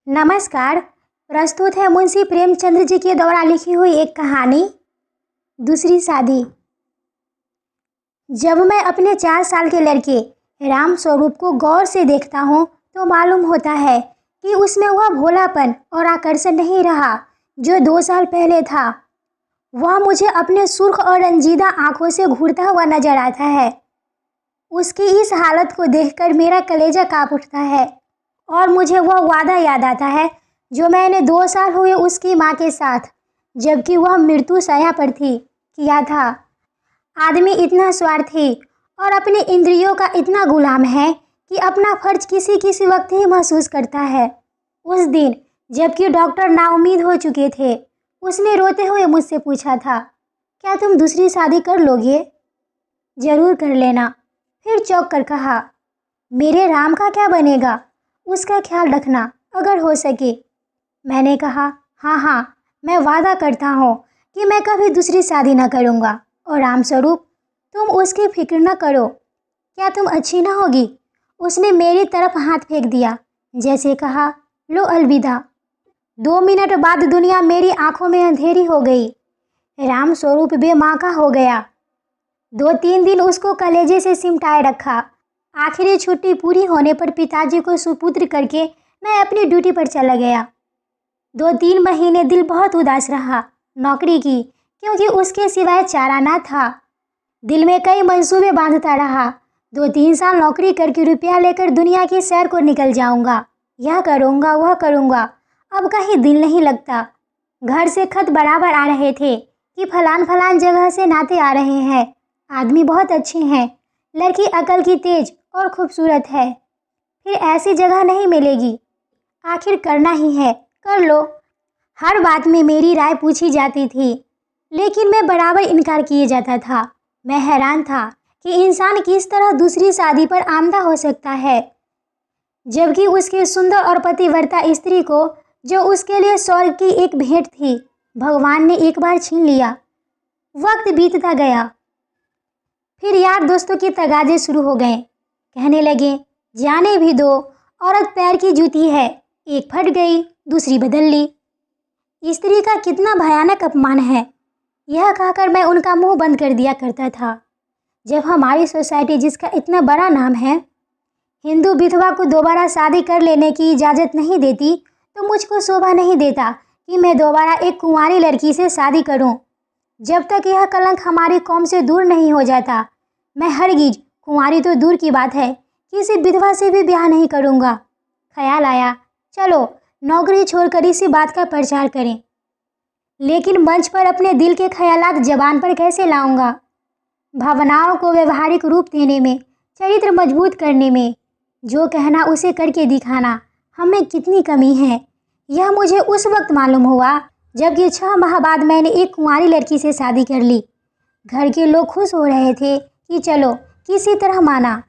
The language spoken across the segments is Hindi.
नमस्कार। प्रस्तुत है मुंशी प्रेमचंद्र जी के द्वारा लिखी हुई एक कहानी, दूसरी शादी। जब मैं अपने 4 साल के लड़के राम स्वरूप को गौर से देखता हूँ तो मालूम होता है कि उसमें वह भोलापन और आकर्षण नहीं रहा जो 2 साल पहले था। वह मुझे अपने सुर्ख और रंजीदा आंखों से घूरता हुआ नजर आता है। उसकी इस हालत को देखकर मेरा कलेजा कांप उठता है और मुझे वह वादा याद आता है जो मैंने 2 साल हुए उसकी माँ के साथ, जबकि वह मृत्यु शैया पर थी, किया था। आदमी इतना स्वार्थी और अपनी इंद्रियों का इतना गुलाम है कि अपना फर्ज किसी किसी वक्त ही महसूस करता है। उस दिन जबकि डॉक्टर नाउम्मीद हो चुके थे, उसने रोते हुए मुझसे पूछा था, क्या तुम दूसरी शादी कर लोगे? जरूर कर लेना। फिर चौंक कर कहा, मेरे राम का क्या बनेगा? उसका ख्याल रखना अगर हो सके। मैंने कहा, हाँ, मैं वादा करता हूँ कि मैं कभी दूसरी शादी न करूँगा। और राम स्वरूप, तुम उसकी फिक्र न करो। क्या तुम अच्छी न होगी? उसने मेरी तरफ हाथ फेंक दिया, जैसे कहा, लो अलविदा। 2 मिनट बाद दुनिया मेरी आंखों में अंधेरी हो गई। राम स्वरूप बेमां का हो गया। 2-3 दिन उसको कलेजे से सिमटाए रखा। आखिरी छुट्टी पूरी होने पर पिताजी को सुपुत्र करके मैं अपनी ड्यूटी पर चला गया। 2-3 महीने दिल बहुत उदास रहा नौकरी की, क्योंकि उसके सिवाय चारा ना था। दिल में कई मंसूबे बांधता रहा। 2-3 साल नौकरी करके रुपया लेकर दुनिया की सैर को निकल जाऊंगा। यह करूंगा, वह करूंगा। अब कहीं दिल नहीं लगता। घर से खत बराबर आ रहे थे कि फलान जगह से नाते आ रहे हैं। आदमी बहुत अच्छे हैं, लड़की अकल की तेज और खूबसूरत है। फिर ऐसी जगह नहीं मिलेगी। आखिर करना ही है, कर लो। हर बात में मेरी राय पूछी जाती थी, लेकिन मैं बराबर इनकार किए जाता था। मैं हैरान था कि इंसान किस तरह दूसरी शादी पर आमदा हो सकता है, जबकि उसकी सुंदर और पतिव्रता स्त्री को, जो उसके लिए स्वर्ग की एक भेंट थी, भगवान ने एक बार छीन लिया। वक्त बीतता गया। फिर यार दोस्तों के तगाजे शुरू हो गए। कहने लगे, जाने भी दो, औरत पैर की जूती है, एक फट गई दूसरी बदल ली। स्त्री का कितना भयानक अपमान है, यह कहकर मैं उनका मुंह बंद कर दिया करता था। जब हमारी सोसाइटी, जिसका इतना बड़ा नाम है, हिंदू विधवा को दोबारा शादी कर लेने की इजाज़त नहीं देती, तो मुझको शोभा नहीं देता कि मैं दोबारा एक कुंवारी लड़की से शादी करूं। जब तक यह कलंक हमारी कौम से दूर नहीं हो जाता, मैं हरगिज, कुंवारी तो दूर की बात है, किसी विधवा से भी ब्याह नहीं करूंगा। ख्याल आया, चलो नौकरी छोड़कर इसी बात का प्रचार करें। लेकिन मंच पर अपने दिल के ख्यालात जबान पर कैसे लाऊंगा? भावनाओं को व्यवहारिक रूप देने में, चरित्र मजबूत करने में, जो कहना उसे करके दिखाना, हमें कितनी कमी है, यह मुझे उस वक्त मालूम हुआ जबकि 6 माह बाद मैंने एक कुंवारी लड़की से शादी कर ली। घर के लोग खुश हो रहे थे कि चलो किसी तरह माना।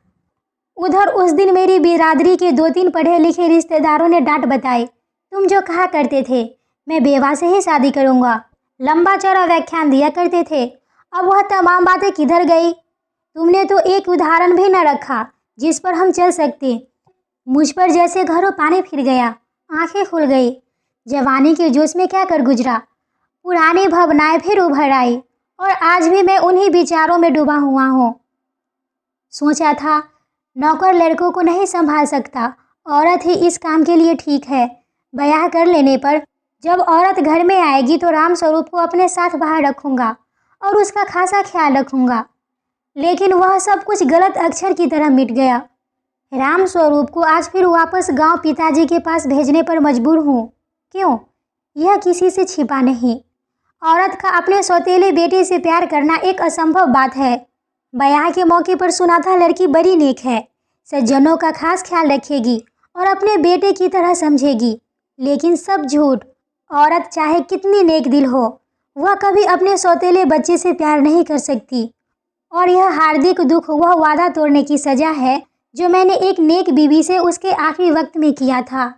उधर उस दिन मेरी बिरादरी के 2-3 पढ़े लिखे रिश्तेदारों ने डांट बताई, तुम जो कहा करते थे मैं बेवा से ही शादी करूंगा, लंबा चौड़ा व्याख्यान दिया करते थे, अब वह तमाम बातें किधर गई? तुमने तो एक उदाहरण भी न रखा जिस पर हम चल सकते। मुझ पर जैसे घरों पानी फिर गया, आंखें खुल गई। जवानी के जोश में क्या कर गुजरा, पुरानी भावनाएं फिर उभर आई और आज भी मैं उन्हीं विचारों में डूबा हुआ हूँ। सोचा था नौकर लड़कों को नहीं संभाल सकता, औरत ही इस काम के लिए ठीक है। ब्याह कर लेने पर जब औरत घर में आएगी तो राम स्वरूप को अपने साथ बाहर रखूंगा और उसका खासा ख्याल रखूंगा। लेकिन वह सब कुछ गलत अक्षर की तरह मिट गया। राम स्वरूप को आज फिर वापस गांव पिताजी के पास भेजने पर मजबूर हूँ। क्यों? यह किसी से छिपा नहीं। औरत का अपने सौतेले बेटे से प्यार करना एक असंभव बात है। ब्याह के मौके पर सुना था लड़की बड़ी नेक है, सज्जनों का खास ख्याल रखेगी और अपने बेटे की तरह समझेगी। लेकिन सब झूठ। औरत चाहे कितनी नेक दिल हो, वह कभी अपने सौतेले बच्चे से प्यार नहीं कर सकती। और यह हार्दिक दुख वह वादा तोड़ने की सजा है जो मैंने एक नेक बीवी से उसके आखिरी वक्त में किया था।